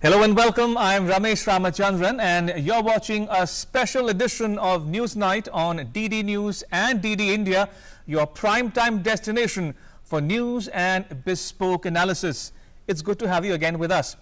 Hello and welcome. I'm Ramesh Ramachandran and you're watching a special edition of Newsnight on DD News and DD India, your prime-time destination for news and bespoke analysis. It's good to have you again with us.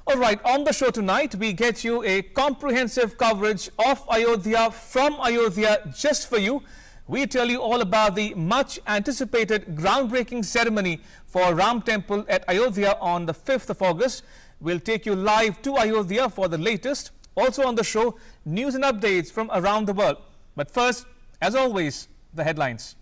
All right, on the show tonight, we get you a comprehensive coverage of Ayodhya from Ayodhya just for you. We tell you all about the much anticipated groundbreaking ceremony for Ram Temple at Ayodhya on the 5th of August. We'll take you live to Ayodhya for the latest. Also on the show, news and updates from around the world. But first, as always, the headlines.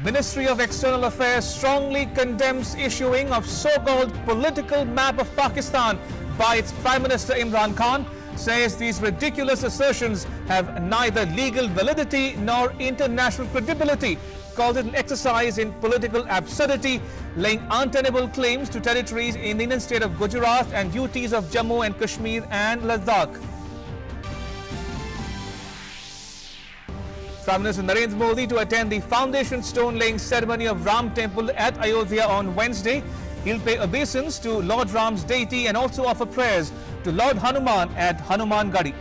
Ministry of External Affairs strongly condemns issuing of so-called political map of Pakistan by its Prime Minister Imran Khan. Says these ridiculous assertions have neither legal validity nor international credibility. Called it an exercise in political absurdity, laying untenable claims to territories in the Indian state of Gujarat and UTs of Jammu and Kashmir and Ladakh. Prime Minister Narendra Modi to attend the foundation stone laying ceremony of Ram Temple at Ayodhya on Wednesday. He'll pay obeisance to Lord Ram's deity and also offer prayers to Lord Hanuman at Hanuman Gadi.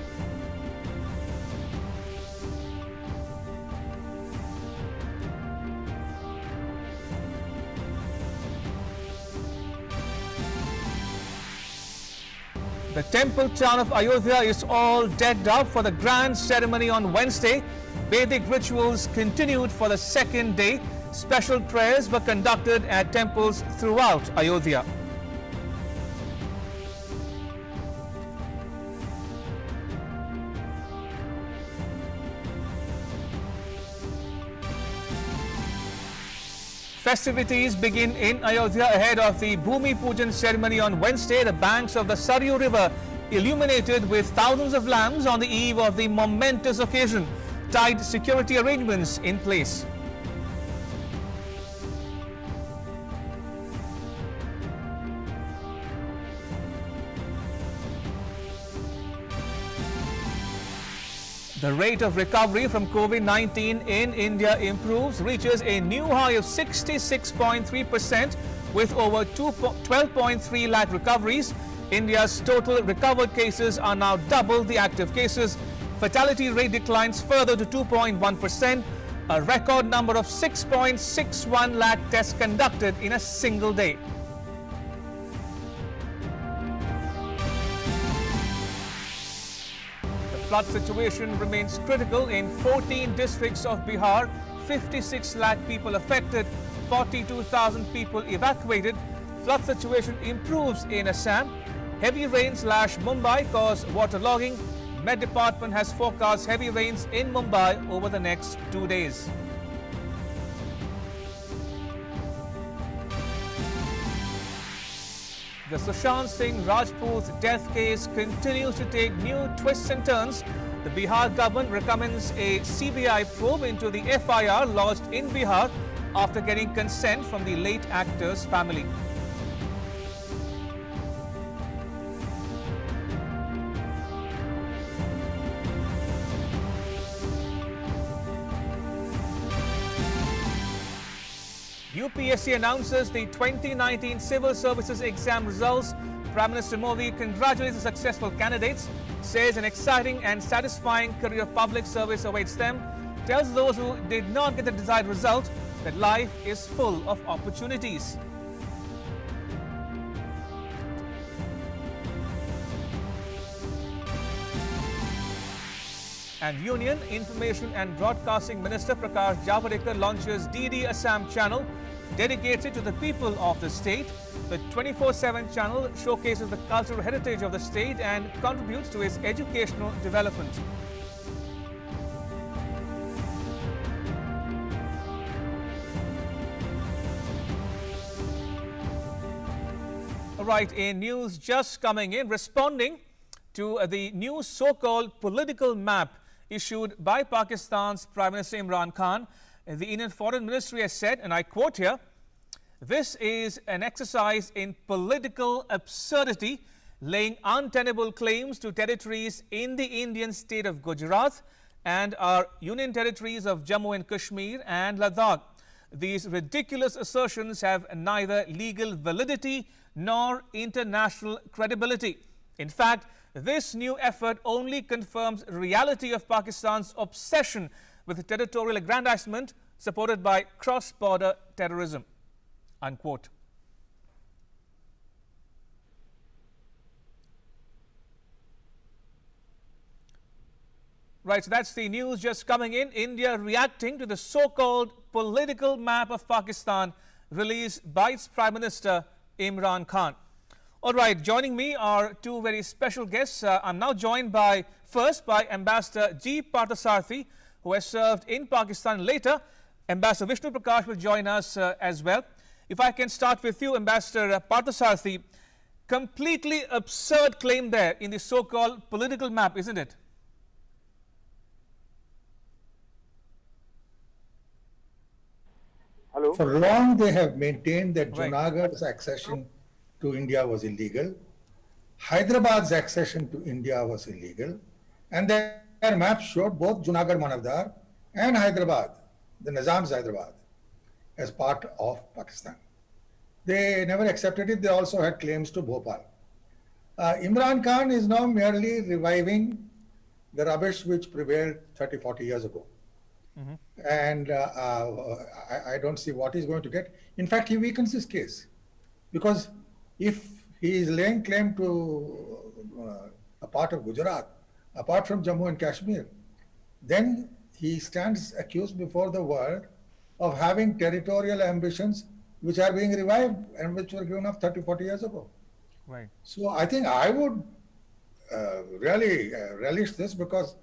The temple town of Ayodhya is all decked up for the grand ceremony on Wednesday. Vedic rituals continued for the second day. Special prayers were conducted at temples throughout Ayodhya. Festivities begin in Ayodhya ahead of the Bhumi Pujan ceremony on Wednesday. The banks of the Saryu River illuminated with thousands of lamps on the eve of the momentous occasion. Tight security arrangements in place. The rate of recovery from COVID-19 in India improves, reaches a new high of 66.3% with over 12.3 lakh recoveries. India's total recovered cases are now double the active cases. Fatality rate declines further to 2.1%, a record number of 6.61 lakh tests conducted in a single day. Flood situation remains critical in 14 districts of Bihar. 56 lakh people affected, 42,000 people evacuated. Flood situation improves in Assam. Heavy rains lash Mumbai, cause waterlogging. Met Department has forecast heavy rains in Mumbai over the next 2 days. The Sushant Singh Rajput death case continues to take new twists and turns. The Bihar government recommends a CBI probe into the FIR lodged in Bihar after getting consent from the late actor's family. UPSC announces the 2019 Civil Services exam results. Prime Minister Modi congratulates the successful candidates, says an exciting and satisfying career of public service awaits them, tells those who did not get the desired result that life is full of opportunities. And Union Information and Broadcasting Minister Prakash Javadekar launches DD Assam channel dedicated to the people of the state. The 24/7 channel showcases the cultural heritage of the state and contributes to its educational development. All right, in news just coming in, responding to the new so-called political map issued by Pakistan's Prime Minister Imran Khan, the Indian Foreign Ministry has said, and I quote here, "This is an exercise in political absurdity, laying untenable claims to territories in the Indian state of Gujarat and our union territories of Jammu and Kashmir and Ladakh. these ridiculous assertions have neither legal validity nor international credibility. In fact, this new effort only confirms reality of Pakistan's obsession with territorial aggrandizement supported by cross-border terrorism. Unquote. Right, so that's the news just coming in. India reacting to the so-called political map of Pakistan released by its Prime Minister Imran Khan. All right, joining me are two very special guests. I'm now joined first by Ambassador G. Parthasarathy, who has served in Pakistan. Later, Ambassador Vishnu Prakash will join us as well. If I can start with you, Ambassador Parthasarathy, completely absurd claim there in the so-called political map, isn't it? Hello. For long, they have maintained that Right. Junagadh's accession to India was illegal, Hyderabad's accession to India was illegal, and their maps showed both Junagadh Manavdar and Hyderabad, the Nizam's Hyderabad, as part of Pakistan. They never accepted it. They also had claims to Bhopal. Imran Khan is now merely reviving the rubbish which prevailed 30, 40 years ago. And I don't see what he's going to get. In fact, he weakens his case, because if he is laying claim to a part of Gujarat, apart from Jammu and Kashmir, then he stands accused before the world of having territorial ambitions which are being revived and which were given up 30, 40 years ago. Right. So I think I would really relish this, because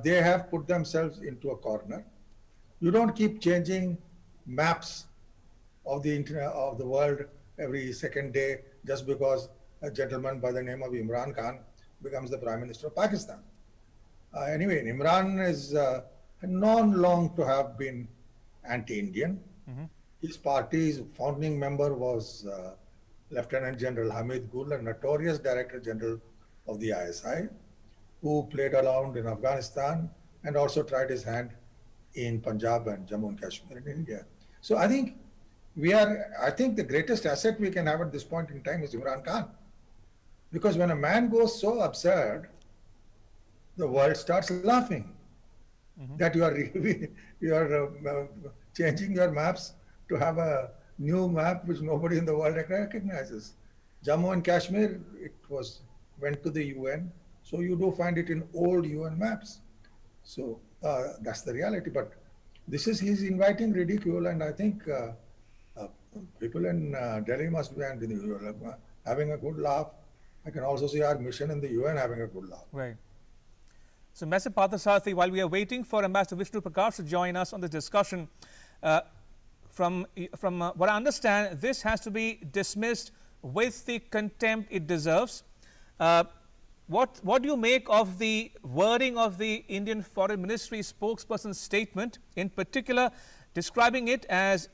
they have put themselves into a corner. You don't keep changing maps of the world every second day just because a gentleman by the name of Imran Khan becomes the Prime Minister of Pakistan. Anyway, Imran is known long to have been anti-Indian. His party's founding member was Lieutenant General Hamid Gul, a notorious Director General of the ISI, who played around in Afghanistan and also tried his hand in Punjab and Jammu and Kashmir in India. So I think the greatest asset we can have at this point in time is Imran Khan. Because when a man goes so absurd, the world starts laughing that you are changing your maps to have a new map which nobody in the world recognizes. Jammu and Kashmir, went to the UN. So you do find it in old UN maps. So that's the reality. But he's inviting ridicule, and I think people in Delhi must be having a good laugh. I can also see our mission in the UN having a good laugh. Right. So, Ambassador Parthasarathy, while we are waiting for Ambassador Vishnu Prakash to join us on the discussion, from what I understand, this has to be dismissed with the contempt it deserves. What do you make of the wording of the Indian Foreign Ministry spokesperson's statement, in particular describing it as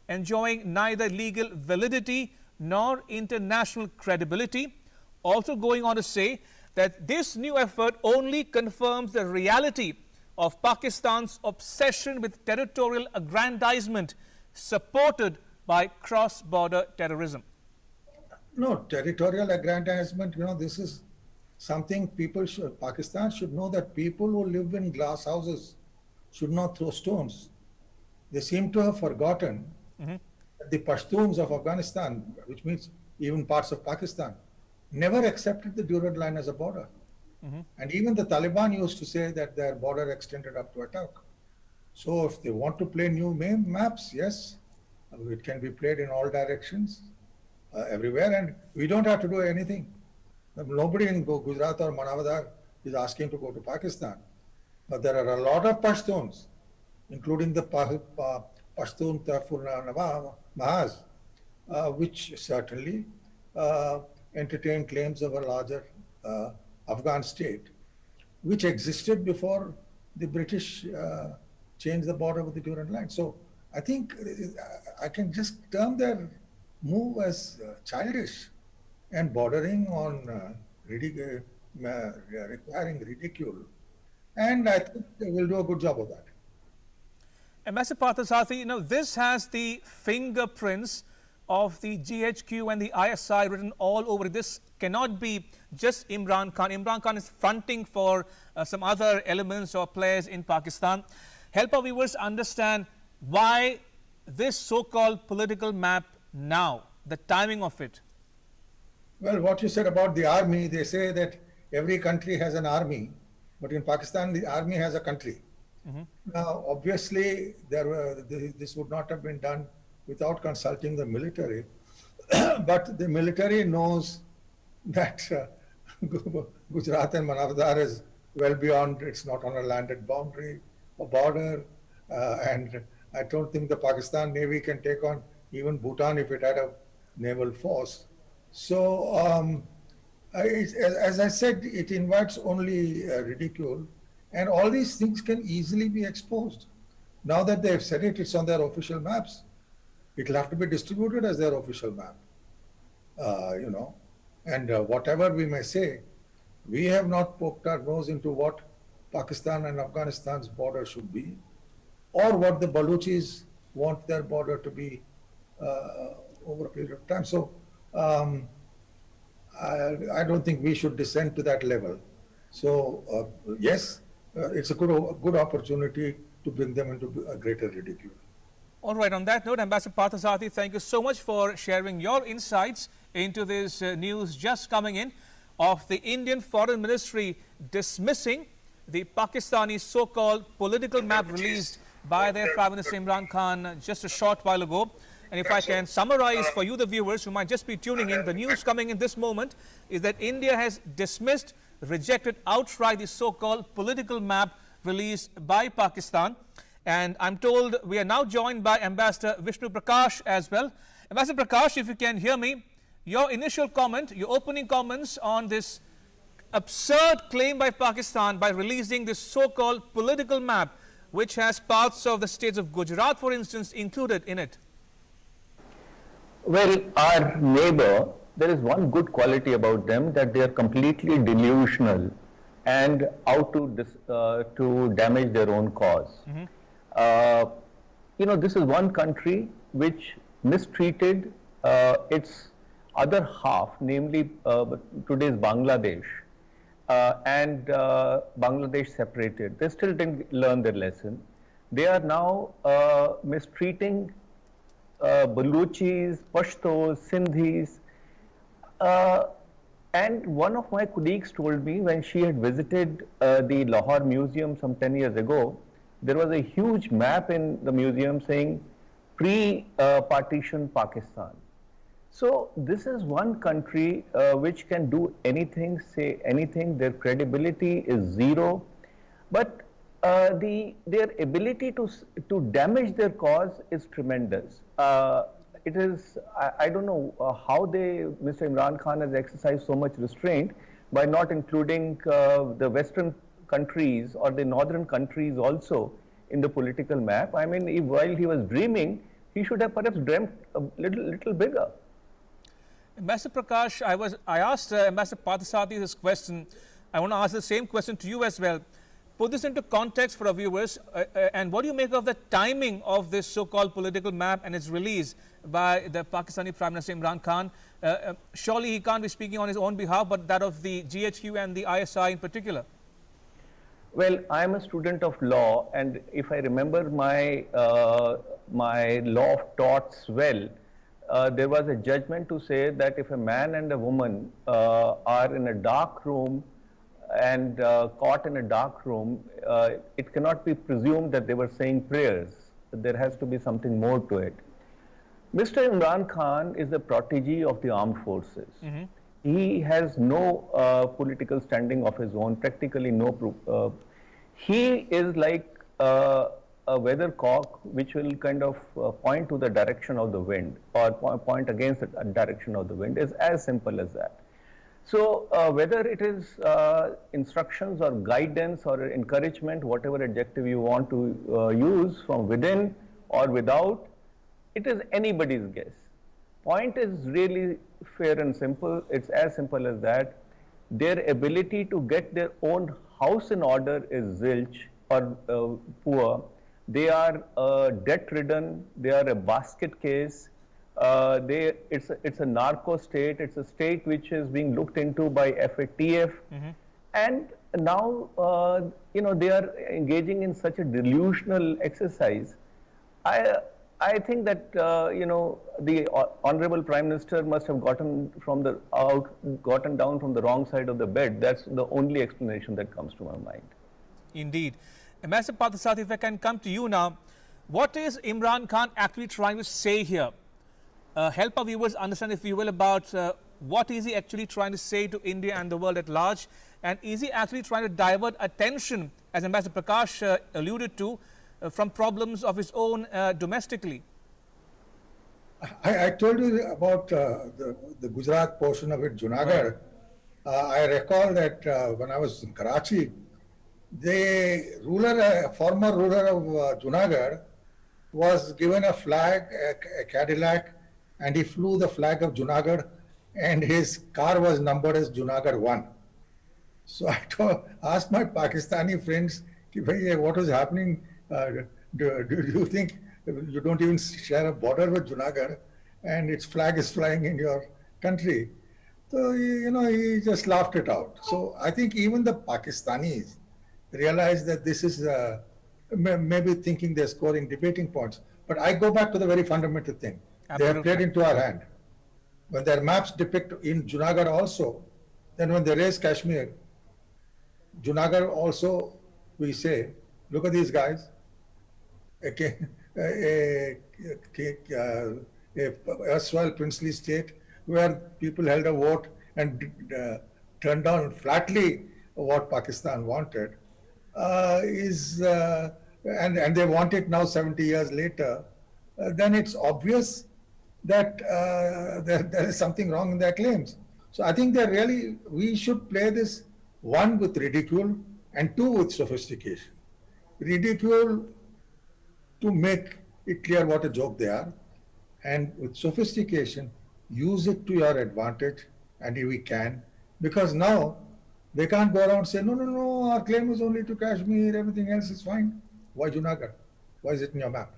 enjoying neither legal validity nor international credibility, also going on to say that this new effort only confirms the reality of Pakistan's obsession with territorial aggrandizement supported by cross-border terrorism? No, territorial aggrandizement, this is something Pakistan should know, that people who live in glass houses should not throw stones. They seem to have forgotten that the Pashtuns of Afghanistan, which means even parts of Pakistan, never accepted the Durand Line as a border. And even the Taliban used to say that their border extended up to Attock. So if they want to play new maps, yes, it can be played in all directions, everywhere, and we don't have to do anything. Nobody in Gujarat or Manavdar is asking to go to Pakistan. But there are a lot of Pashtuns, including the Pashtun Tahfur Mahaz, which certainly entertain claims of a larger Afghan state, which existed before the British changed the border with the Durand Line. So I think I can just term their move as childish and bordering on requiring ridicule. And I think they will do a good job of that. Ambassador Parthasarathy, this has the fingerprints of the GHQ and the ISI written all over it. This cannot be just Imran Khan. Imran Khan is fronting for some other elements or players in Pakistan. Help our viewers understand why this so-called political map now, the timing of it. Well, what you said about the army, they say that every country has an army, but in Pakistan, the army has a country. Now, obviously, this would not have been done without consulting the military, but the military knows that Gujarat and Manavdar is well beyond, it's not on a landed boundary or border, and I don't think the Pakistan Navy can take on even Bhutan if it had a naval force. So, as I said, it invites only ridicule. And all these things can easily be exposed. Now that they've said it, it's on their official maps. It'll have to be distributed as their official map, And whatever we may say, we have not poked our nose into what Pakistan and Afghanistan's border should be, or what the Baluchis want their border to be over a period of time. So I don't think we should descend to that level. So yes, it's a good opportunity to bring them into a greater ridicule. All right, on that note, Ambassador Parthasarathy, thank you so much for sharing your insights into this news just coming in of the Indian Foreign Ministry dismissing the Pakistani so-called political map released by their Prime Minister Imran Khan just a short while ago. And if I can summarize for you, the viewers who might just be tuning in, the news coming in this moment is that India has dismissed, rejected outright the so-called political map released by Pakistan. And I'm told we are now joined by Ambassador Vishnu Prakash as well. Ambassador Prakash, if you can hear me, your initial comment, your opening comments on this absurd claim by Pakistan by releasing this so-called political map, which has parts of the states of Gujarat, for instance, included in it. Well, our neighbor, there is one good quality about them, that they are completely delusional and out to damage their own cause. This is one country which mistreated its other half, namely today's Bangladesh, and Bangladesh separated. They still didn't learn their lesson. They are now mistreating Baluchis, Pashtos, Sindhis. And one of my colleagues told me when she had visited the Lahore Museum some 10 years ago, there was a huge map in the museum saying pre-partition Pakistan. So this is one country which can do anything, say anything. Their credibility is zero, but their ability to damage their cause is tremendous. It is, I don't know how Mr. Imran Khan has exercised so much restraint by not including the Western countries or the northern countries also in the political map. I mean, while he was dreaming, he should have perhaps dreamt a little bigger. Ambassador Prakash, I asked Ambassador Parthasarathy this question. I want to ask the same question to you as well. Put this into context for our viewers, and what do you make of the timing of this so-called political map and its release by the Pakistani Prime Minister Imran Khan? Surely he can't be speaking on his own behalf, but that of the GHQ and the ISI in particular. Well, I am a student of law, and if I remember my law of torts well, there was a judgment to say that if a man and a woman are in a dark room and caught in a dark room, it cannot be presumed that they were saying prayers. There has to be something more to it. Mr. Imran Khan is a protege of the armed forces. He has no political standing of his own, practically no. He is like a weathercock which will kind of point to the direction of the wind or point against the direction of the wind. Is as simple as that. So whether it is instructions or guidance or encouragement, whatever adjective you want to use from within or without, it is anybody's guess. Point is really fair and simple. It's as simple as that. Their ability to get their own house in order is zilch or poor. They are debt-ridden. They are a basket case. It's a narco state. It's a state which is being looked into by FATF, and now they are engaging in such a delusional exercise. I think that the honorable Prime Minister must have gotten down from the wrong side of the bed. That's the only explanation that comes to my mind. Indeed. Ambassador Parthasarathy, if I can come to you now, what is Imran Khan actually trying to say here? Help our viewers understand, if you will, about what is he actually trying to say to India and the world at large, and is he actually trying to divert attention, as Ambassador Prakash alluded to, from problems of his own domestically? I told you about the Gujarat portion of it, Junagadh. I recall that when I was in Karachi, the former ruler of Junagadh was given a flag, a Cadillac, and he flew the flag of Junagadh, and his car was numbered as Junagadh 1. So I asked my Pakistani friends, what was happening? Do you think you don't even share a border with Junagadh, and its flag is flying in your country? So, he just laughed it out. So I think even the Pakistanis realize that this is maybe thinking they're scoring debating points. But I go back to the very fundamental thing. Absolutely. They have played into our hand. When their maps depict in Junagadh also, then when they raise Kashmir, Junagadh also, we say, look at these guys. A erstwhile princely state where people held a vote and turned down flatly what Pakistan wanted, and they want it now 70 years later, then it's obvious that there is something wrong in their claims. So I think we should play this, one, with ridicule, and two, with sophistication. Ridicule to make it clear what a joke they are, and with sophistication, use it to your advantage, and we can, because now they can't go around and say, no, our claim is only to Kashmir, everything else is fine. Why Junagadh? Why is it in your map?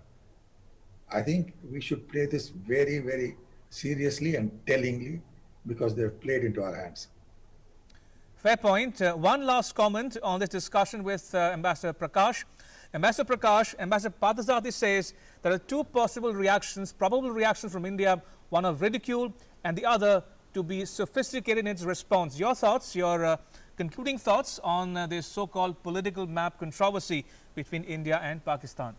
I think we should play this very, very seriously and tellingly, because they've played into our hands. Fair point. One last comment on this discussion with Ambassador Prakash. Ambassador Prakash, Ambassador Parthasarathy says there are two possible reactions, probable reactions from India, one of ridicule and the other to be sophisticated in its response. Your thoughts, your concluding thoughts on this so-called political map controversy between India and Pakistan?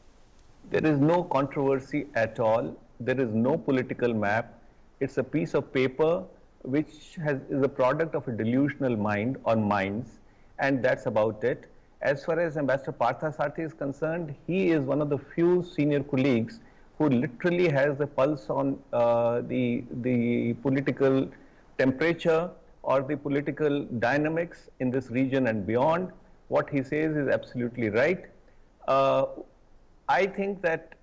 There is no controversy at all. There is no political map. It's a piece of paper which is a product of a delusional mind or minds, and that's about it. As far as Ambassador Parthasarathy is concerned, he is one of the few senior colleagues who literally has the pulse on the political temperature or the political dynamics in this region and beyond. What he says is absolutely right. I think that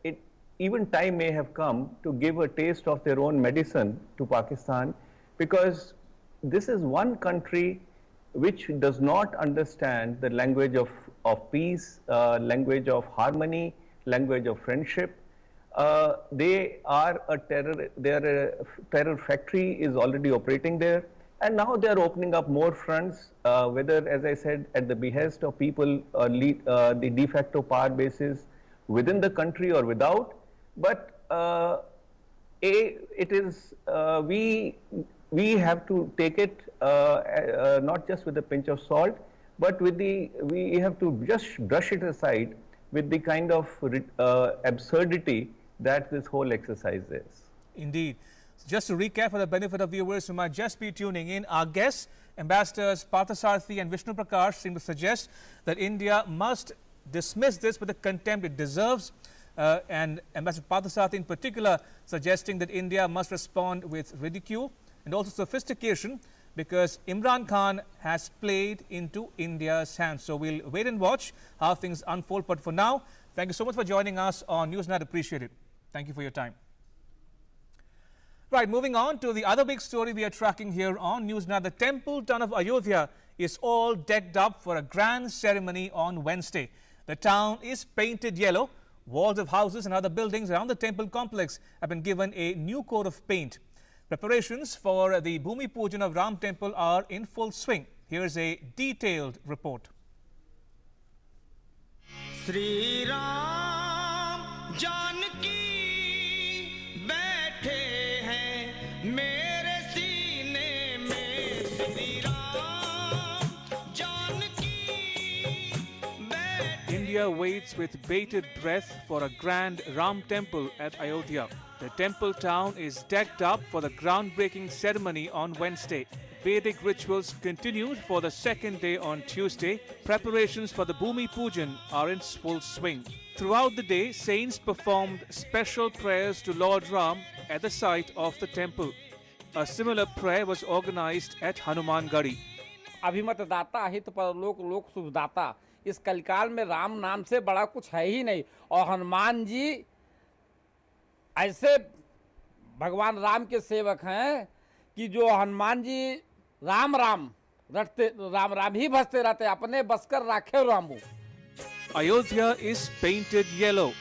even time may have come to give a taste of their own medicine to Pakistan, because this is one country which does not understand the language of peace, language of harmony, language of friendship. They are a terror factory is already operating there, and now they are opening up more fronts, whether, as I said, at the behest of people, the de facto power bases within the country or without. But we have to take it not just with a pinch of salt, but we have to just brush it aside with the kind of absurdity that this whole exercise is. Indeed. Just to recap for the benefit of viewers who might just be tuning in, our guests, Ambassadors Parthasarathy and Vishnu Prakash, seem to suggest that India must dismiss this with the contempt it deserves. And Ambassador Parthasarathy in particular suggesting that India must respond with ridicule and also sophistication, because Imran Khan has played into India's hands. So we'll wait and watch how things unfold. But for now, thank you so much for joining us on Newsnight. Appreciate it. Thank you for your time. Right, moving on to the other big story we are tracking here on Newsnight. The temple town of Ayodhya is all decked up for a grand ceremony on Wednesday. The town is painted yellow Walls of houses and other buildings around the temple complex have been given a new coat of paint. Preparations for the Bhumi Pujan of Ram Temple are in full swing. Here's a detailed report. Shri Ram Janaki बैठे हैं मेरे सीने में श्री राम जानकी बैठे. India waits with bated breath for a grand Ram temple at Ayodhya. The temple town is decked up for the groundbreaking ceremony on Wednesday. Vedic rituals continued for the second day on Tuesday. Preparations for the Bhumi Pujan are in full swing. Throughout the day, saints performed special prayers to Lord Ram at the site of the temple. A similar prayer was organized at Hanumangadi. अभिमतदाता हित परलोक लोक सुखदाता. इस कलिकाल में राम नाम से बड़ा कुछ है ही नहीं. और हनुमान जी ऐसे भगवान राम के सेवक हैं कि जो हनुमान जी राम राम रटते राम राम ही भजते रहते, अपने बसकर राखे Ramu. Ayodhya is painted yellow,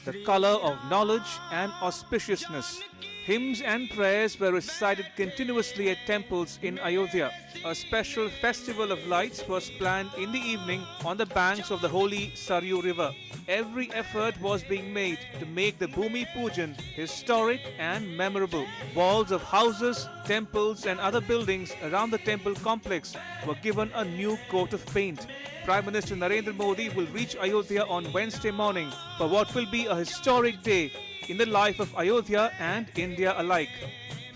the color of knowledge and auspiciousness. Hymns and prayers were recited continuously at temples in Ayodhya. A special festival of lights was planned in the evening on the banks of the holy Saryu River. Every effort was being made to make the Bhumi Pujan historic and memorable. Walls of houses, temples and other buildings around the temple complex were given a new coat of paint. Prime Minister Narendra Modi will reach Ayodhya on Wednesday morning for what will be a historic day in the life of Ayodhya and India alike.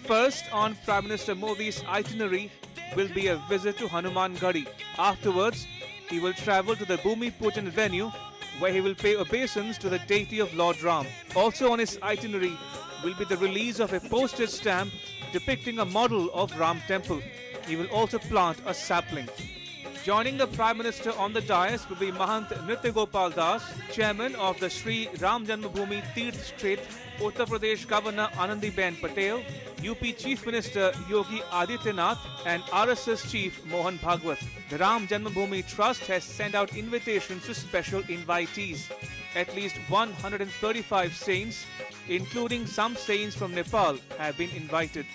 First on Prime Minister Modi's itinerary will be a visit to Hanumangadi. Afterwards, he will travel to the Bhumi Pujan venue where he will pay obeisance to the deity of Lord Ram. Also on his itinerary will be the release of a postage stamp depicting a model of Ram Temple. He will also plant a sapling. Joining the Prime Minister on the dais will be Mahant Nritya Gopal Das, Chairman of the Sri Ram Janmabhoomi Tirth Kshetra, Uttar Pradesh Governor Anandiben Patel, UP Chief Minister Yogi Adityanath and RSS Chief Mohan Bhagwat. The Ram Janmabhoomi Trust has sent out invitations to special invitees. At least 135 saints, including some saints from Nepal, have been invited.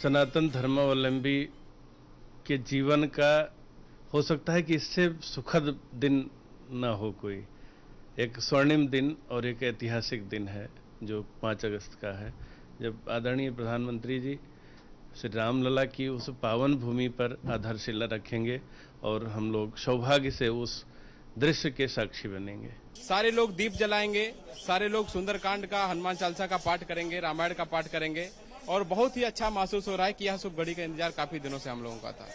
सनातन धर्मावलंबी के जीवन का हो सकता है कि इससे सुखद दिन ना हो कोई. एक स्वर्णिम दिन और एक ऐतिहासिक दिन है जो 5 अगस्त का है, जब आदरणीय प्रधानमंत्री जी श्री रामलला की उस पावन भूमि पर आधारशिला रखेंगे और हम लोग सौभाग्य से उस दृश्य के साक्षी बनेंगे. सारे लोग दीप जलाएंगे, सारे लोग सुंदरकांड का, हनुमान चालीसा का पाठ करेंगे, रामायण का पाठ करेंगे और बहुत ही अच्छा महसूस हो रहा है कि यह शुभ घड़ी का इंतजार काफी दिनों से हम लोगों का था.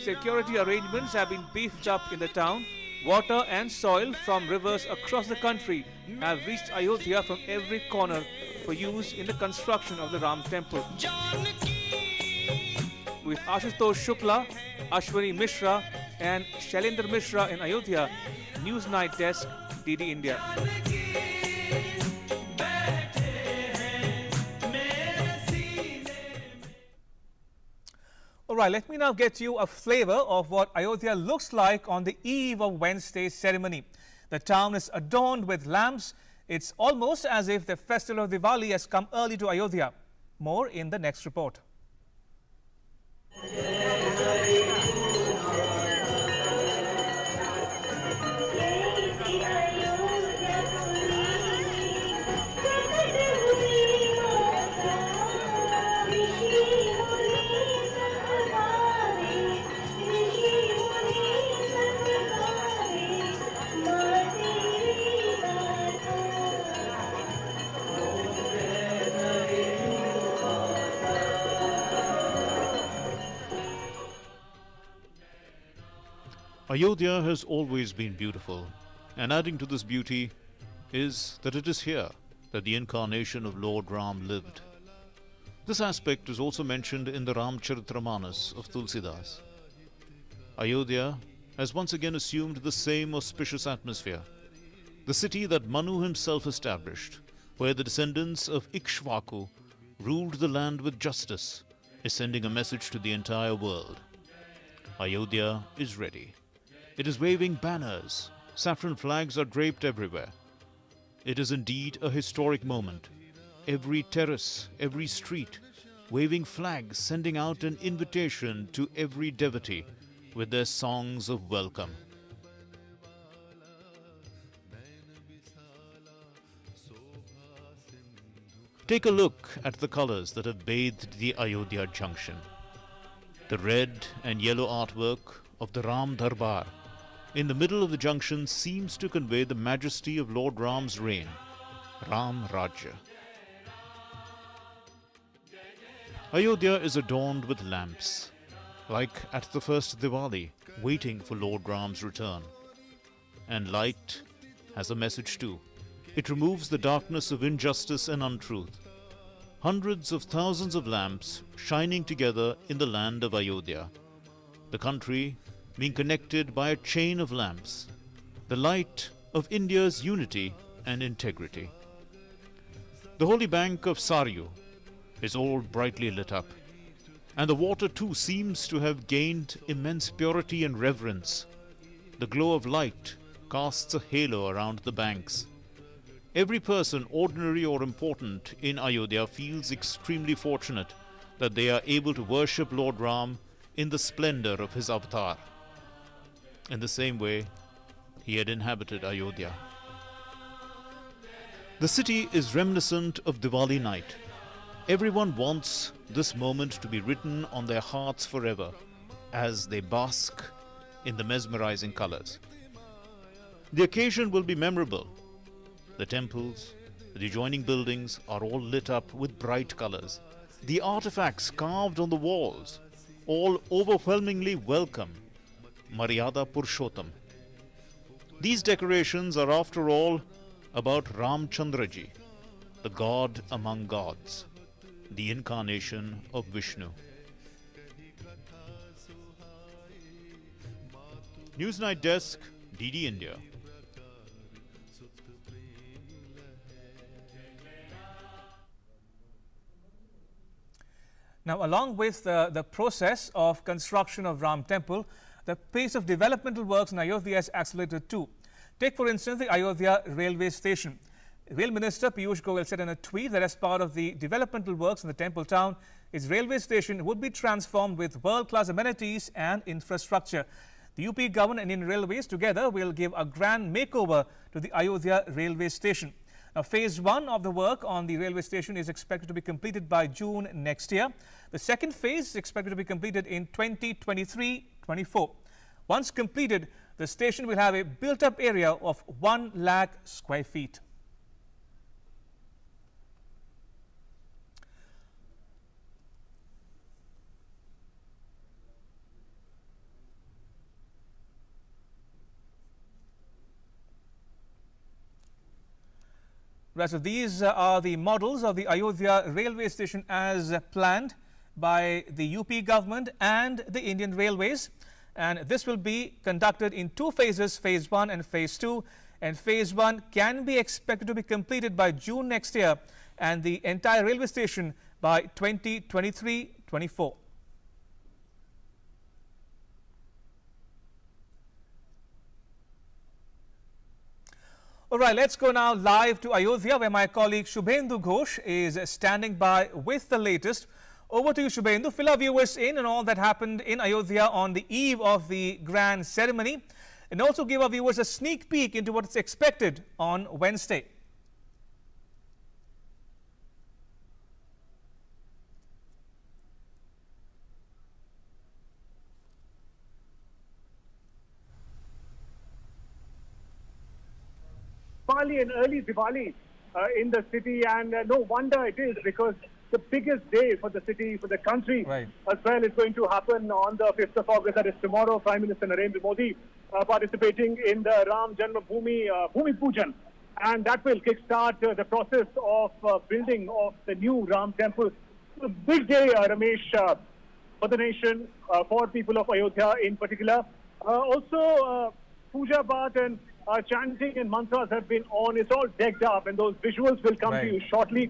Security arrangements have been beefed up in the town. Water and soil from rivers across the country have reached Ayodhya from every corner for use in the construction of the Ram Temple. With Ashutosh Shukla, Ashwani Mishra and Shailendra Mishra in Ayodhya, News Night Desk, DD India. Alright, let me now get you a flavor of what Ayodhya looks like on the eve of Wednesday's ceremony. The town is adorned with lamps. It's almost as if the festival of Diwali has come early to Ayodhya. More in the next report. Ayodhya has always been beautiful, and adding to this beauty is that it is here that the incarnation of Lord Ram lived. This aspect is also mentioned in the Ramcharitramanas of Tulsidas. Ayodhya has once again assumed the same auspicious atmosphere. The city that Manu himself established, where the descendants of Ikshvaku ruled the land with justice, is sending a message to the entire world. Ayodhya is ready. It is waving banners. Saffron flags are draped everywhere. It is indeed a historic moment. Every terrace, every street, waving flags, sending out an invitation to every devotee with their songs of welcome. Take a look at the colors that have bathed the Ayodhya junction. The red and yellow artwork of the Ram Darbar in the middle of the junction seems to convey the majesty of Lord Ram's reign, Ram Rajya. Ayodhya is adorned with lamps, like at the first Diwali, waiting for Lord Ram's return. And light has a message too. It removes the darkness of injustice and untruth. Hundreds of thousands of lamps shining together in the land of Ayodhya. The country being connected by a chain of lamps. The light of India's unity and integrity. The holy bank of Saryu is all brightly lit up. And the water too seems to have gained immense purity and reverence. The glow of light casts a halo around the banks. Every person, ordinary or important, in Ayodhya feels extremely fortunate that they are able to worship Lord Ram in the splendor of his avatar. In the same way, he had inhabited Ayodhya. The city is reminiscent of Diwali night. Everyone wants this moment to be written on their hearts forever as they bask in the mesmerizing colors. The occasion will be memorable. The temples, the adjoining buildings are all lit up with bright colors. The artifacts carved on the walls all overwhelmingly welcome Maryada Purushottam. These decorations are after all about Ramchandraji, the god among gods, the incarnation of Vishnu. Newsnight Desk, DD India. Now, along with the process of construction of Ram Temple, the pace of developmental works in Ayodhya has accelerated too. Take, for instance, the Ayodhya railway station. Rail Minister Piyush Goyal said in a tweet that as part of the developmental works in the temple town, its railway station would be transformed with world-class amenities and infrastructure. The UP government and Indian Railways together will give a grand makeover to the Ayodhya railway station. Now, phase 1 of the work on the railway station is expected to be completed by June next year. The second phase is expected to be completed in 2023-24. Once completed, the station will have a built-up area of 1 lakh square feet. Right, so these are the models of the Ayodhya railway station as planned by the UP government and the Indian Railways. And this will be conducted in 2 phases, phase 1 and phase 2. And phase 1 can be expected to be completed by June next year and the entire railway station by 2023-24. All right, let's go now live to Ayodhya, where my colleague Shubhendu Ghosh is standing by with the latest. Over to you, Shubhendu. Fill our viewers in on all that happened in Ayodhya on the eve of the grand ceremony, and also give our viewers a sneak peek into what's expected on Wednesday. An early Diwali in the city, and no wonder it is, because the biggest day for the city, for the country as well, is going to happen on the 5th of August, that is tomorrow. Prime Minister Narendra Modi participating in the Ram Janmabhoomi Bhoomi Pujan, and that will kickstart the process of building of the new Ram Temple. A big day, Ramesh, for the nation, for people of Ayodhya in particular. Also, Puja Path and chanting and mantras have been on. It's all decked up, and those visuals will come to you shortly.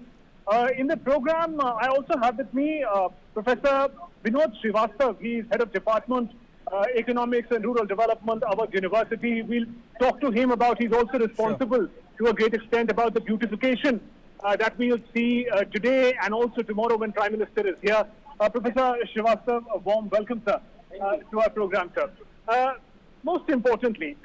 In the program, I also have with me Professor Vinod Srivastav. He's head of Department Economics and Rural Development, our university. We'll talk to him about, he's also responsible to to a great extent about the beautification that we will see today and also tomorrow when Prime Minister is here. Professor Srivastav, a warm welcome, sir, to our program, sir. Most importantly,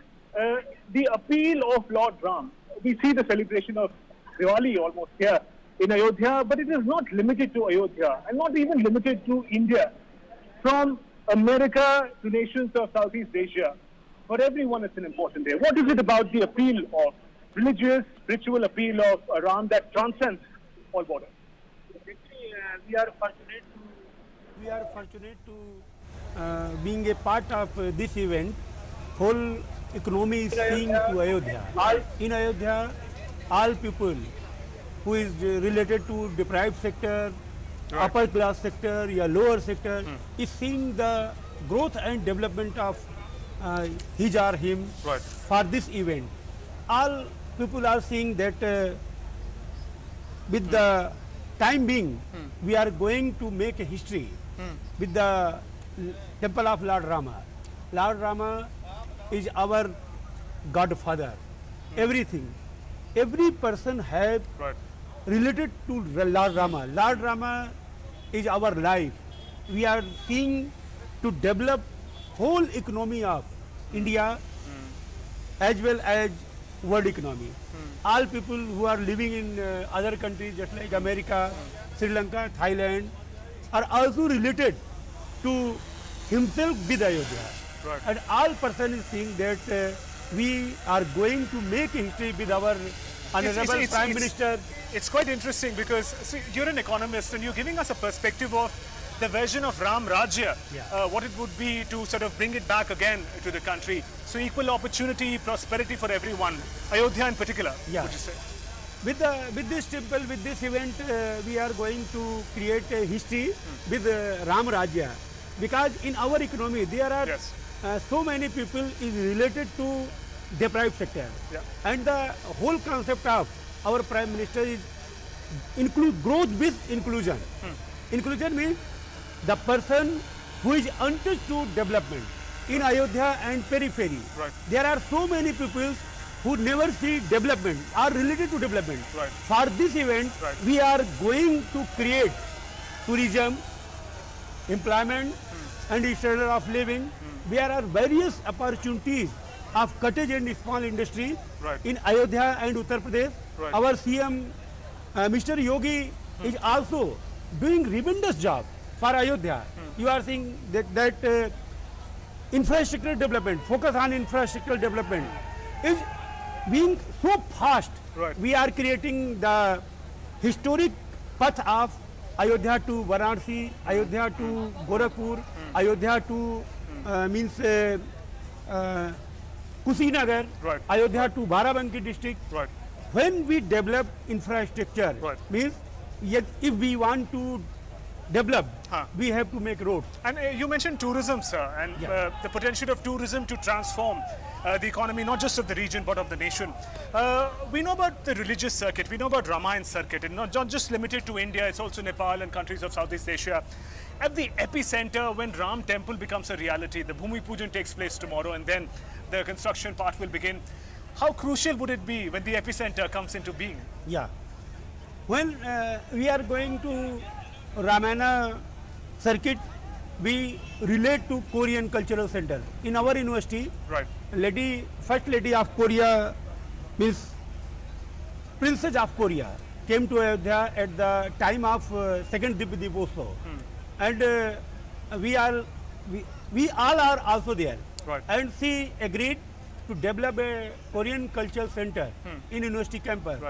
the appeal of Lord Ram. We see the celebration of Diwali almost here in Ayodhya, but it is not limited to Ayodhya and not even limited to India. From America to nations of Southeast Asia, for everyone it's an important day. What is it about the appeal of religious, spiritual appeal of Ram that transcends all borders? We are fortunate to being a part of this event. Whole economy is seeing to Ayodhya. In Ayodhya, all people who is related to deprived sector, upper class sector, or lower sector, is seeing the growth and development of his or him for this event. All people are seeing that with the time being, we are going to make a history with the temple of Lord Rama. Lord Rama is our godfather. Everything, every person have related to Lord Rama. Lord Rama is our life. We are seeing to develop whole economy of India as well as world economy. All people who are living in other countries just like America, Sri Lanka, Thailand are also related to himself with Ayodhya. And all person is seeing that we are going to make history with our Honorable Prime Minister. It's quite interesting because see, you're an economist and you're giving us a perspective of the version of Ram Rajya, what it would be to sort of bring it back again to the country. So equal opportunity, prosperity for everyone, Ayodhya in particular, would you say? With this temple, with this event, we are going to create a history with Ram Rajya. Because in our economy, there are so many people is related to deprived sector. And the whole concept of our Prime Minister is include growth with inclusion. Inclusion means the person who is untouched to development in Ayodhya and periphery. There are so many people who never see development, are related to development. For this event, we are going to create tourism, employment and standard of living. There are various opportunities of cottage and small industry in Ayodhya and Uttar Pradesh. Our CM, Mr. Yogi, is also doing tremendous job for Ayodhya. You are seeing that infrastructure development, focus on infrastructure development is being so fast. We are creating the historic path of Ayodhya to Varanasi, Ayodhya to Gorakhpur, Ayodhya to Kushinagar, Ayodhya to Barabanki district. When we develop infrastructure, means yet if we want to develop, we have to make roads. And you mentioned tourism, sir, and the potential of tourism to transform the economy, not just of the region, but of the nation. We know about the religious circuit, we know about Ramayan circuit, and not just limited to India, it's also Nepal and countries of Southeast Asia. At the epicenter, when Ram Temple becomes a reality, the Bhumi Pujan takes place tomorrow, and then the construction part will begin. How crucial would it be when the epicenter comes into being? When we are going to Ramayana circuit, we relate to Korean Cultural Center. In our university, First Lady of Korea, means Princess of Korea, came to Ayodhya at the time of second Divya Dipotsav. And we all are also there. And she agreed to develop a Korean Cultural Center in university campus.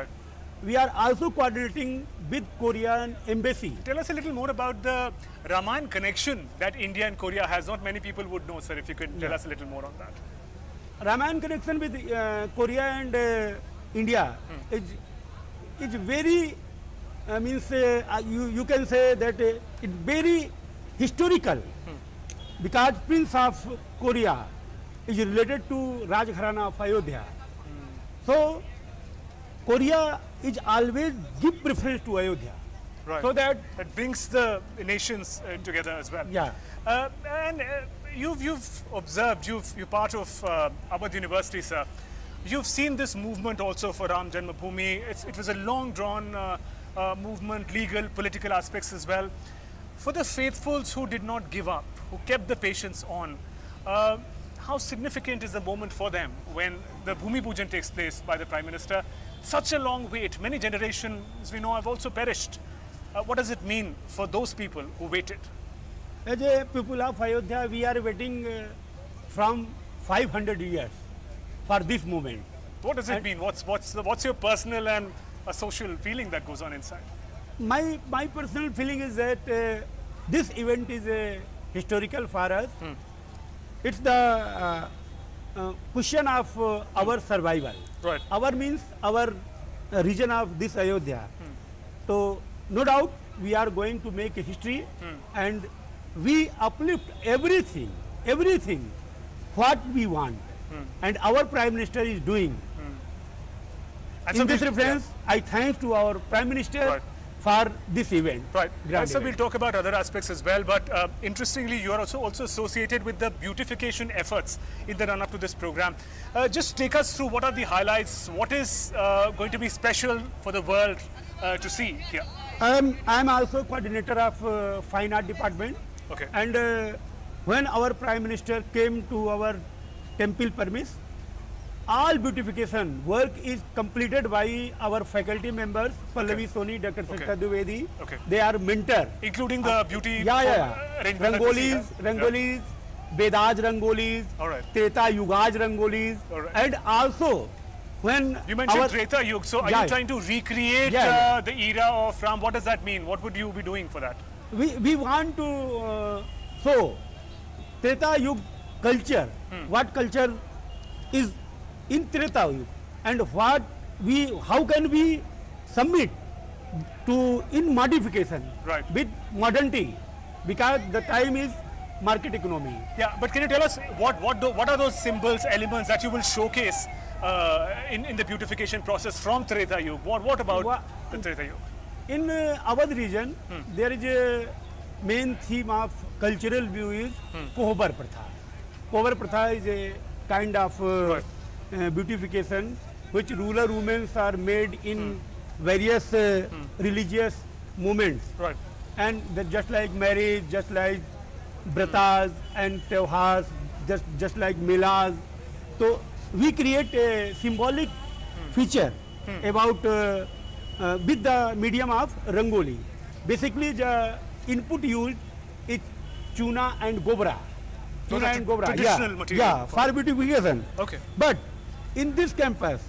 We are also coordinating with Korean embassy. Tell us a little more about the Ramayan connection that India and Korea has. Not many people would know, sir, if you could tell us a little more on that. Ramayan connection with Korea and India is very, you can say that it's very historical because Prince of Korea is related to Raj Gharana of Ayodhya. So Korea is always give preference to Ayodhya. So that brings the nations together as well. And you've observed, you're part of Awadh University, sir. You've seen this movement also for Ram Janmabhoomi. It was a long drawn movement, legal, political aspects as well. For the faithfuls who did not give up, who kept the patience on, how significant is the moment for them when the Bhumi Pujan takes place by the Prime Minister? Such a long wait, many generations we know have also perished. What does it mean for those people who waited? As a people of Ayodhya, we are waiting from 500 years for this moment. What does it mean? What's your personal and a social feeling that goes on inside? My personal feeling is that this event is historical for us. It's the question of our survival. Right. Our means our region of this Ayodhya. So no doubt we are going to make a history and we uplift everything what we want. And our Prime Minister is doing. And In so this we'll- reference, I thank to our Prime Minister Right. for this event. Right. Grand And so we'll event. talk about other aspects as well. But interestingly, you are also associated with the beautification efforts in the run-up to this program. Just take us through what are the highlights. What is going to be special for the world to see here? I'm also coordinator of Fine Art Department. Okay. And when our Prime Minister came to our temple premise, all beautification work is completed by our faculty members, Pallavi Soni, Dr. Srita Dwivedi. Okay. They are mentor. Including the beauty Yeah. arrangement that we see here? Rangolis, Vedaj Rangolis, All right. Treta Yugaj Rangolis, All right. and also when You mentioned our Treta Yug. So are Yeah. you trying to recreate Yeah. the era of Ram? What does that mean? What would you be doing for that? we want to show Treta Yug culture, what culture is in Treta Yug, and how can we submit to in modification Right. with modernity, because the time is market economy. Yeah, but can you tell us what are those symbols, elements that you will showcase in the beautification process from Treta Yug? What about the Treta Yug? In Awadh region, there is a main theme of cultural view is Kohbar Pratha. Kohbar Pratha is a kind of beautification which rural women are made in various religious movements. Right. And just like marriage, just like bratas and tevhars, just like melas. So we create a symbolic feature about with the medium of Rangoli. Basically, the input used is chuna and gobra. Those Chuna are and gobra, traditional yeah, material yeah, for beautification. Okay. But in this campus,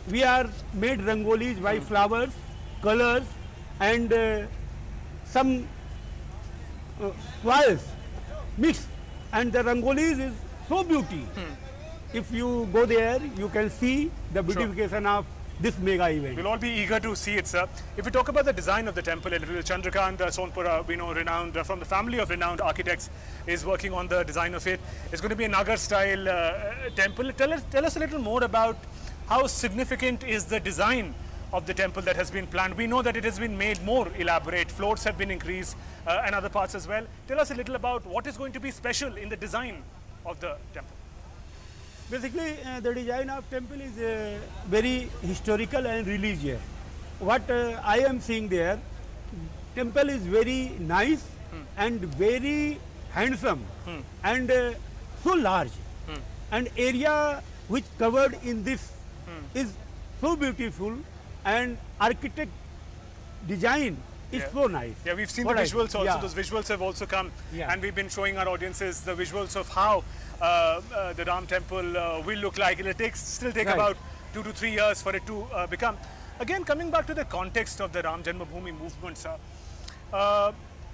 we are made rangolis by flowers, colors, and some soils mixed. And the rangolis is so beauty. If you go there, you can see the beautification of this mega event. We'll all be eager to see it, sir. If we talk about the design of the temple, Chandrakant Sonpura, we know, renowned from the family of renowned architects, is working on the design of it. It's going to be a Nagar-style temple. Tell us a little more about how significant is the design of the temple that has been planned. We know that it has been made more elaborate. Floors have been increased and other parts as well. Tell us a little about what is going to be special in the design of the temple. Basically, the design of temple is very historical and religious. What I am seeing there, temple is very nice and very handsome and so large. And area which covered in this is so beautiful, and architect design is so nice. Yeah, we've seen What the I visuals think, also. yeah. Those visuals have also come, Yeah. and we've been showing our audiences the visuals of how the Ram temple will look like. It'll still take Right. about 2 to 3 years for it to become. Again, coming back to the context of the Ram Janmabhoomi movement, sir.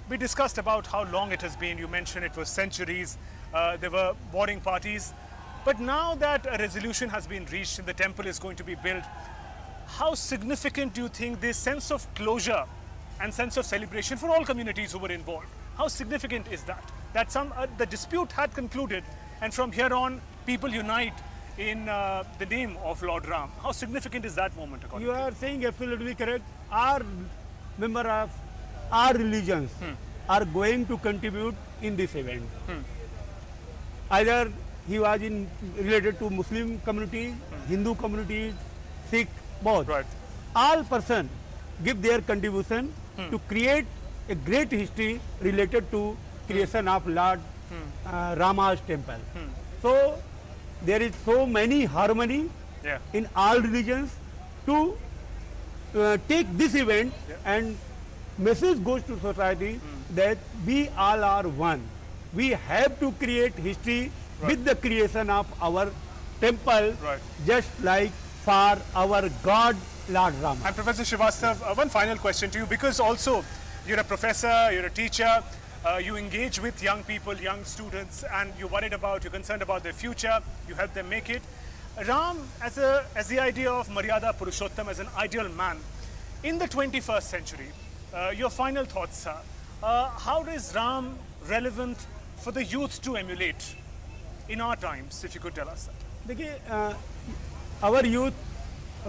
We discussed about how long it has been. You mentioned it was centuries. There were warring parties. But now that a resolution has been reached and the temple is going to be built, how significant do you think this sense of closure and sense of celebration for all communities who were involved, how significant is that? That the dispute had concluded, and from here on, people unite in the name of Lord Ram. How significant is that moment according You to you? are saying absolutely correct. Our member of our religions are going to contribute in this event. Either he was related to Muslim community Hindu communities, Sikh, both. Right. All person give their contribution to create a great history related to creation of Lord Rama's temple. So there is so many harmony Yeah. in all religions to take this event and message goes to society that we all are one. We have to create history with the creation of our temple, Right. just like for our God Lord Rama. And Professor Srivastav, one final question to you, because also you're a professor, you're a teacher, you engage with young people, young students, and you're concerned about their future, you help them make it. Ram, as the idea of Maryada Purushottam, as an ideal man, in the 21st century, your final thoughts, sir. How is Ram relevant for the youth to emulate in our times, if you could tell us that? देखिए, our youth,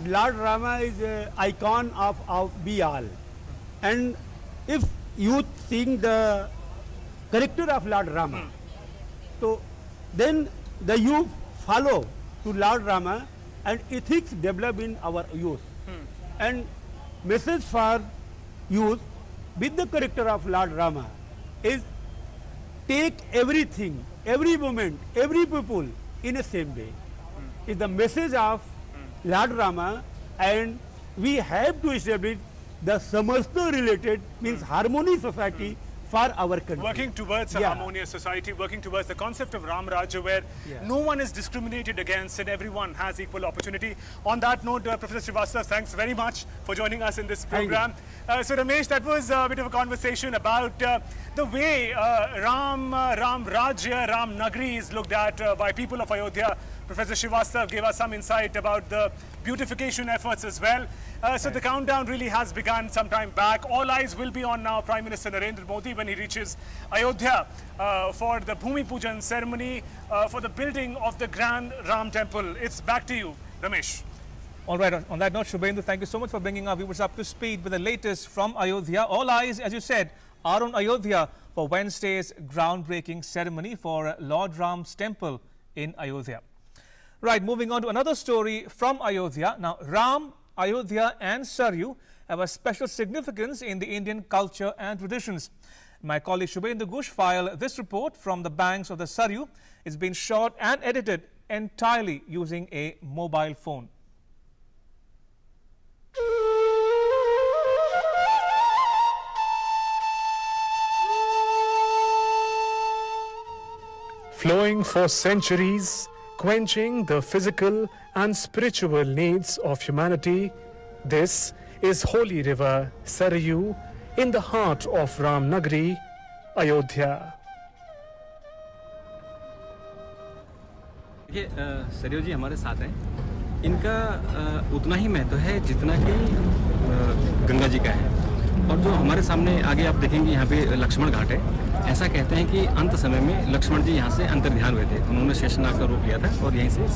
Lord Rama is an icon of we all, and if youth seeing the character of Lord Rama, so then the youth follow to Lord Rama, and ethics develop in our youth. And message for youth with the character of Lord Rama is take everything, every moment, every people in a same way. Is the message of Lord Rama, and we have to establish the Samasta related, means harmony society for our country. Working towards a harmonious society, working towards the concept of Ram Rajya, where no one is discriminated against and everyone has equal opportunity. On that note, Professor Srivastav, thanks very much for joining us in this program. So Ramesh, that was a bit of a conversation about the way Ram Rajya, Ram Nagri is looked at by people of Ayodhya. Professor Srivastav gave us some insight about the beautification efforts as well. So the countdown really has begun some time back. All eyes will be on now Prime Minister Narendra Modi when he reaches Ayodhya for the Bhumi Pujan ceremony for the building of the Grand Ram Temple. It's back to you, Ramesh. All right, on that note, Shubhendu, thank you so much for bringing our viewers up to speed with the latest from Ayodhya. All eyes, as you said, are on Ayodhya for Wednesday's groundbreaking ceremony for Lord Ram's temple in Ayodhya. Right, moving on to another story from Ayodhya. Now, Ram, Ayodhya and Saryu have a special significance in the Indian culture and traditions. My colleague Shubhendu Ghosh filed this report from the banks of the Saryu. It's been shot and edited entirely using a mobile phone. Flowing for centuries, quenching the physical and spiritual needs of humanity, this is holy river Saryu in the heart of Ram Nagri, Ayodhya. देखिए, सरयू जी हमारे साथ हैं। इनका उतना ही महत्व है जितना कि गंगा जी का है। और जो हमारे सामने आगे आप देखेंगे यहाँ पे लक्ष्मण घाट है। ऐसा कहते हैं कि अंत समय में लक्ष्मण जी यहाँ से अंतर्ध्यान हुए थे। उन्होंने शेषनाग का रूप लिया था और यहीं से वो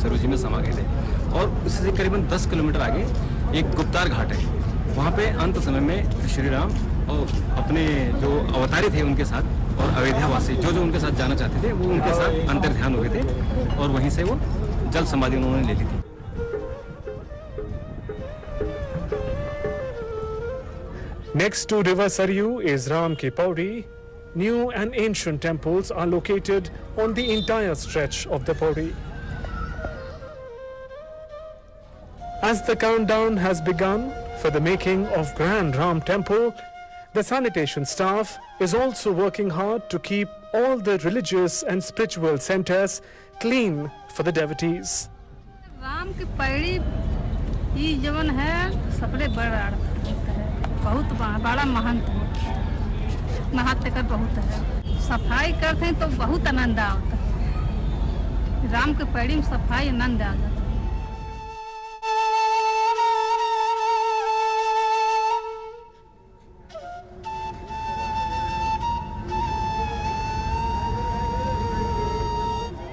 सरयू जी में समा गए थे। और उससे करीबन 10 किलोमीटर आगे एक गुप्तार घाट है। वहाँ पे अंत समय में श्री राम और अपने जो अवतारी थे उनके साथ और अयोध्यावासी जो उनके साथ जाना चाहते थे वो उनके साथ अंतर्ध्यान हुए थे और वहीं से वो जल समाधि उन्होंने ले ली थी। Next to river Saryu is Ram Ki Pauri. New and ancient temples are located on the entire stretch of the Pauri. As the countdown has begun for the making of Grand Ram Temple, the sanitation staff is also working hard to keep all the religious and spiritual centers clean for the devotees. Ram की पैड़ी ये जवन है सबले बड़ा बहुत बड़ा महत्व का बहुत है। सफाई करते हैं तो बहुत आनंद आता है। राम की पैड़ी में सफाई आनंद आ जाता है।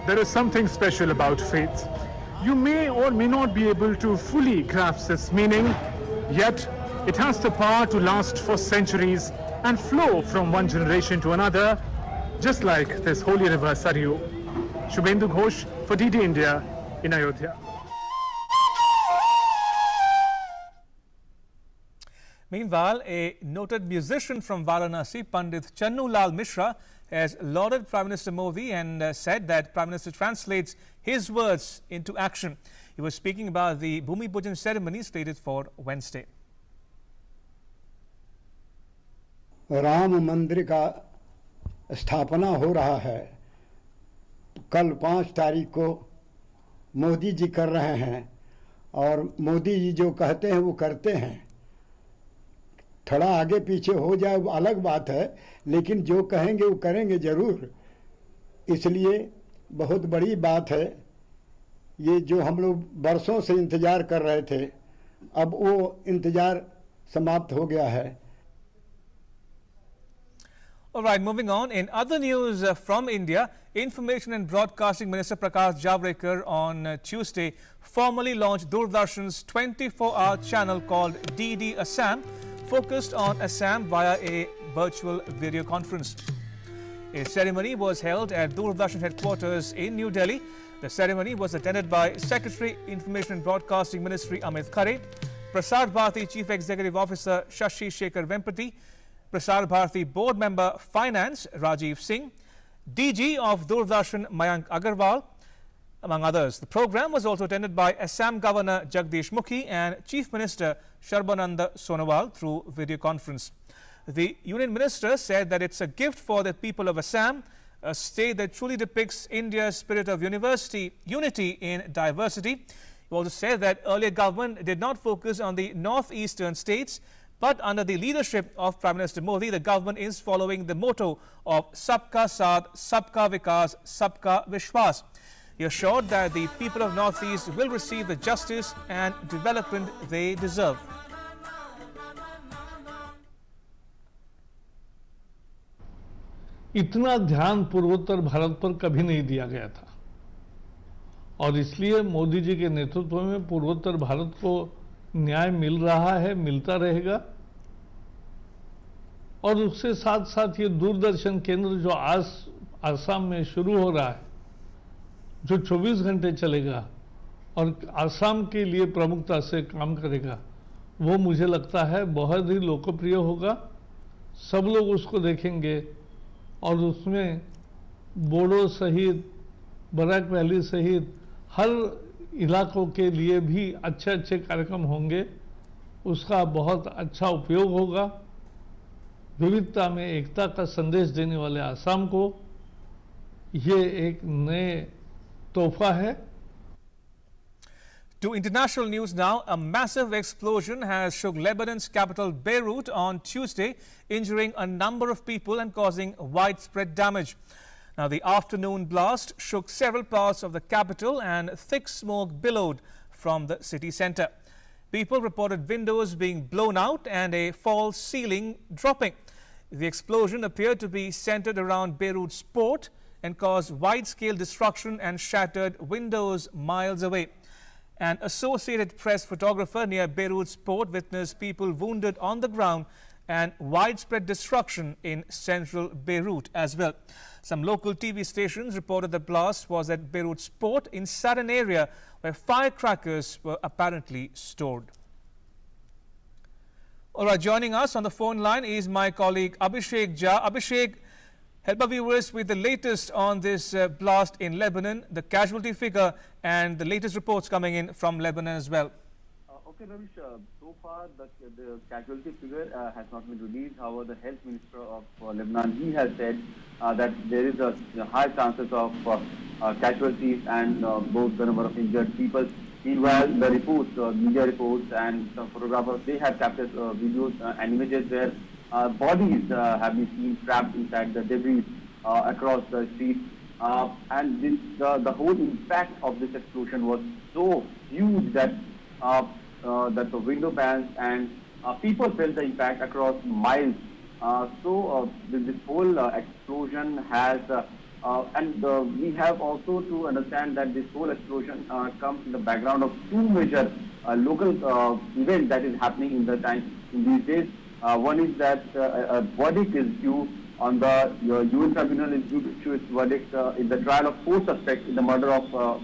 There is something special about faith. You may or may not be able to fully grasp its meaning, yet it has the power to last for centuries and flow from one generation to another, just like this holy river Saryu. Shubhendu Ghosh for for DD India in Ayodhya. Meanwhile, a noted musician from Varanasi, Pandit Channu Lal Mishra, has lauded Prime Minister Modi and said that Prime Minister translates his words into action. He was speaking about the Bhumi Pujan ceremony slated for Wednesday. Ram मंदिर का स्थापना हो रहा है। कल 5 तारीख को मोदी जी कर रहे हैं और मोदी जी जो कहते हैं वो करते हैं। थोड़ा आगे पीछे हो जाए वो अलग बात है, लेकिन जो कहेंगे वो करेंगे जरूर। इसलिए बहुत बड़ी बात है। ये जो हम लोग बरसों से इंतजार कर रहे थे, अब वो इंतजार समाप्त हो गया है। All right, moving on. In other news from India, Information and Broadcasting Minister Prakash Javadekar on Tuesday formally launched Doordarshan's 24-hour channel called DD Assam, focused on Assam via a virtual video conference. A ceremony was held at Doordarshan headquarters in New Delhi. The ceremony was attended by Secretary Information and Broadcasting Ministry Amit Khare, Prasar Bharati Chief Executive Officer Shashi Shekhar Vempati, Prasar Bharati Board Member Finance Rajiv Singh, DG of Doordarshan Mayank Agarwal, among others. The program was also attended by Assam Governor Jagdish Mukhi and Chief Minister Sarbananda Sonowal through video conference. The Union Minister said that it's a gift for the people of Assam, a state that truly depicts India's spirit of unity in diversity. He also said that earlier government did not focus on the northeastern states, but under the leadership of Prime Minister Modi, the government is following the motto of Sabka Saath, Sabka Vikas, Sabka Vishwas. He assured that the people of Northeast will receive the justice and development they deserve. इतना ध्यान पूर्वोत्तर भारत पर कभी नहीं दिया गया था और इसलिए मोदी जी के नेतृत्व में पूर्वोत्तर भारत को न्याय मिल रहा है, मिलता रहेगा। और उसके साथ साथ ये दूरदर्शन केंद्र जो आज आसाम में शुरू हो रहा है, जो 24 घंटे चलेगा और आसाम के लिए प्रमुखता से काम करेगा, वो मुझे लगता है बहुत ही लोकप्रिय होगा। सब लोग उसको देखेंगे और उसमें बोडो सहित, बराक वैली सहित हर इलाकों के लिए भी अच्छे अच्छे कार्यक्रम होंगे। उसका बहुत अच्छा उपयोग होगा। विविधता में एकता का संदेश देने वाले आसाम को ये एक नए तोहफा है। To international news now, a massive explosion has shook Lebanon's capital Beirut on Tuesday, injuring a number of people and causing widespread damage. Now, the afternoon blast shook several parts of the capital and thick smoke billowed from the city center. People reported windows being blown out and a false ceiling dropping. The explosion appeared to be centered around Beirut's port and caused wide-scale destruction and shattered windows miles away. An Associated Press photographer near Beirut's port witnessed people wounded on the ground and widespread destruction in central Beirut as well. Some local TV stations reported the blast was at Beirut's port in an area where firecrackers were apparently stored. All right, joining us on the phone line is my colleague Abhishek Jha. Abhishek, help our viewers with the latest on this blast in Lebanon, the casualty figure and the latest reports coming in from Lebanon as well. Okay, Ravish, so far the casualty figure has not been released. However, the health minister of Lebanon, he has said that there is a high chances of casualties and both the number of injured people. Meanwhile, the reports, media reports and some photographers, they have captured videos and images where bodies have been seen trapped inside the debris across the street. And this, the whole impact of this explosion was so huge that that the window panes and people felt the impact across miles. This whole explosion has, we have also to understand that this whole explosion comes in the background of two major local events that is happening in these days. One is that a verdict is due on the UN tribunal is due to issue its verdict in the trial of 4 suspects in the murder of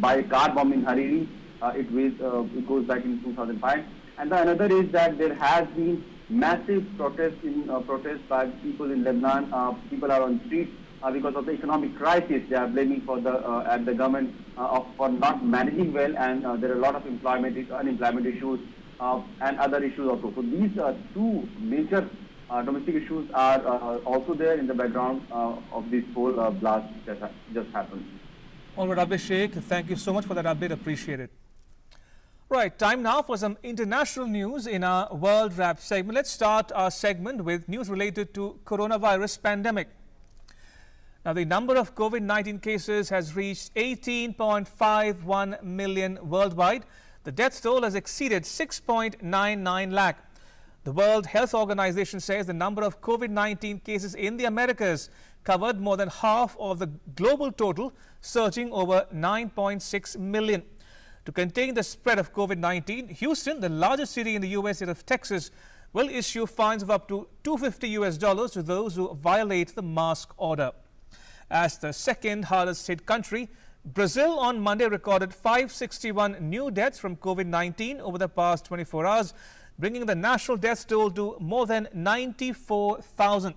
by a car bomb in Hariri. It goes back in 2005. And the another is that there has been massive protests by people in Lebanon. People are on streets because of the economic crisis. They are blaming for the government for not managing well, and there are a lot of unemployment issues and other issues also. So these 2 major domestic issues are also there in the background of this whole blast that just happened. All right, Abhishek, thank you so much for that update. Appreciate it. Right, time now for some international news in our World Wrap segment. Let's start our segment with news related to coronavirus pandemic. Now, the number of COVID-19 cases has reached 18.51 million worldwide. The death toll has exceeded 6.99 lakh. The World Health Organization says the number of COVID-19 cases in the Americas covered more than half of the global total, surging over 9.6 million. To contain the spread of COVID-19, Houston, the largest city in the U.S. state of Texas, will issue fines of up to $250 to those who violate the mask order. As the second hardest hit country, Brazil on Monday recorded 561 new deaths from COVID-19 over the past 24 hours, bringing the national death toll to more than 94,000.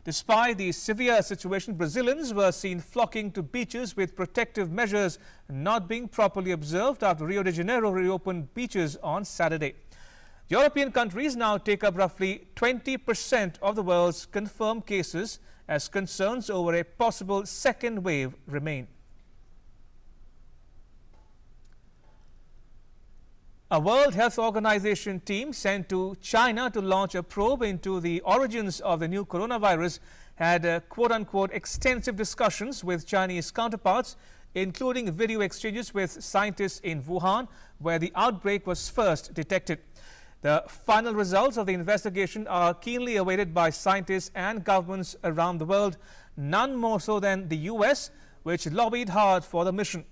Despite the severe situation, Brazilians were seen flocking to beaches with protective measures not being properly observed after Rio de Janeiro reopened beaches on Saturday. European countries now take up roughly 20% of the world's confirmed cases as concerns over a possible second wave remain. A World Health Organization team sent to China to launch a probe into the origins of the new coronavirus had quote-unquote extensive discussions with Chinese counterparts, including video exchanges with scientists in Wuhan, where the outbreak was first detected. The final results of the investigation are keenly awaited by scientists and governments around the world, none more so than the US, which lobbied hard for the mission.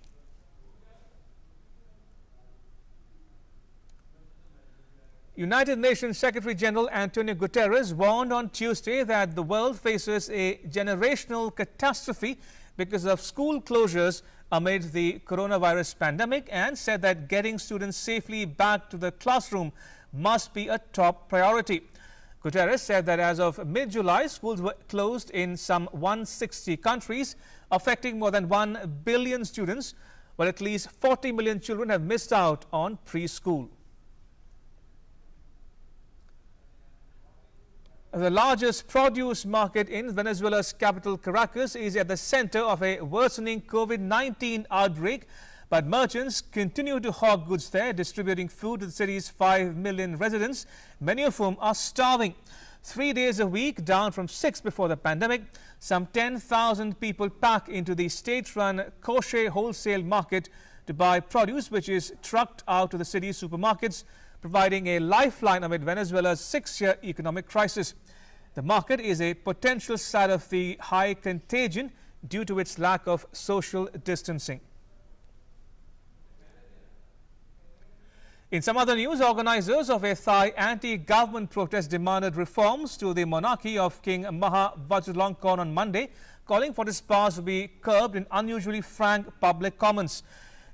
United Nations Secretary General Antonio Guterres warned on Tuesday that the world faces a generational catastrophe because of school closures amid the coronavirus pandemic, and said that getting students safely back to the classroom must be a top priority. Guterres said that as of mid-July, schools were closed in some 160 countries, affecting more than 1 billion students, while at least 40 million children have missed out on preschool. The largest produce market in Venezuela's capital, Caracas, is at the center of a worsening COVID-19 outbreak, but merchants continue to hawk goods there, distributing food to the city's 5 million residents, many of whom are starving. 3 days a week, down from 6 before the pandemic, some 10,000 people pack into the state-run Coche wholesale market to buy produce, which is trucked out to the city's supermarkets, providing a lifeline amid Venezuela's 6-year economic crisis. The market is a potential site of the high contagion due to its lack of social distancing. In some other news, organizers of a Thai anti-government protest demanded reforms to the monarchy of King Maha Vajiralongkorn on Monday, calling for this power to be curbed in unusually frank public comments.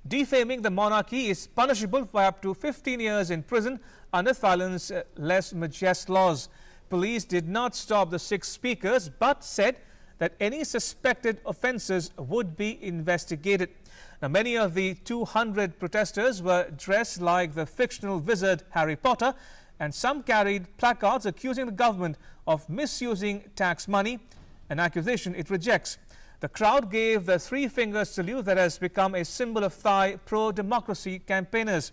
Defaming the monarchy is punishable by up to 15 years in prison under Thailand's lèse majesté laws. Police did not stop the 6 speakers, but said that any suspected offences would be investigated. Now, many of the 200 protesters were dressed like the fictional wizard Harry Potter, and some carried placards accusing the government of misusing tax money, an accusation it rejects. The crowd gave the 3-finger salute that has become a symbol of Thai pro-democracy campaigners.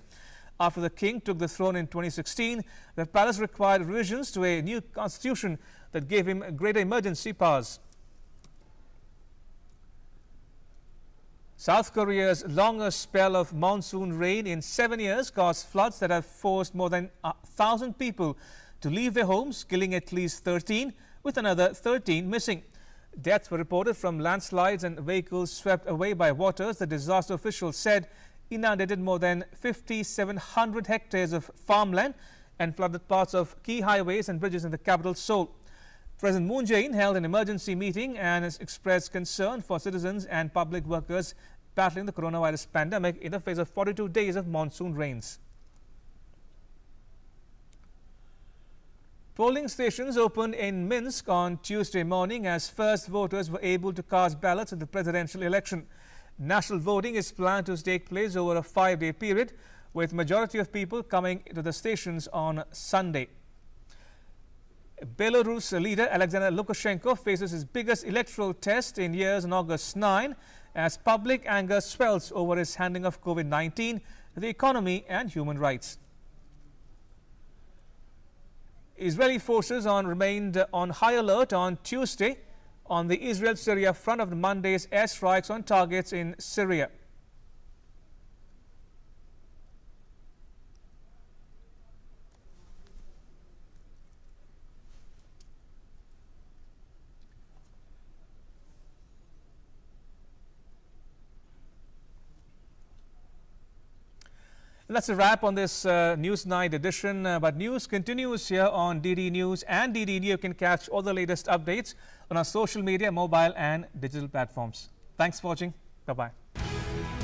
After the king took the throne in 2016, the palace required revisions to a new constitution that gave him greater emergency powers. South Korea's longest spell of monsoon rain in 7 years caused floods that have forced more than 1,000 people to leave their homes, killing at least 13, with another 13 missing. Deaths were reported from landslides and vehicles swept away by waters. The disaster officials said inundated more than 5,700 hectares of farmland and flooded parts of key highways and bridges in the capital, Seoul. President Moon Jae-in held an emergency meeting and has expressed concern for citizens and public workers battling the coronavirus pandemic in the face of 42 days of monsoon rains. Polling stations opened in Minsk on Tuesday morning as first voters were able to cast ballots in the presidential election. National voting is planned to take place over a 5-day period, with majority of people coming to the stations on Sunday. Belarus leader Alexander Lukashenko faces his biggest electoral test in years on August 9 as public anger swells over his handling of COVID-19, the economy and human rights. Israeli forces remained on high alert on Tuesday on the Israel-Syria front of Monday's airstrikes on targets in Syria. That's a wrap on this News Night edition. But news continues here on DD News and DD India. You can catch all the latest updates on our social media, mobile and digital platforms. Thanks for watching. Bye-bye.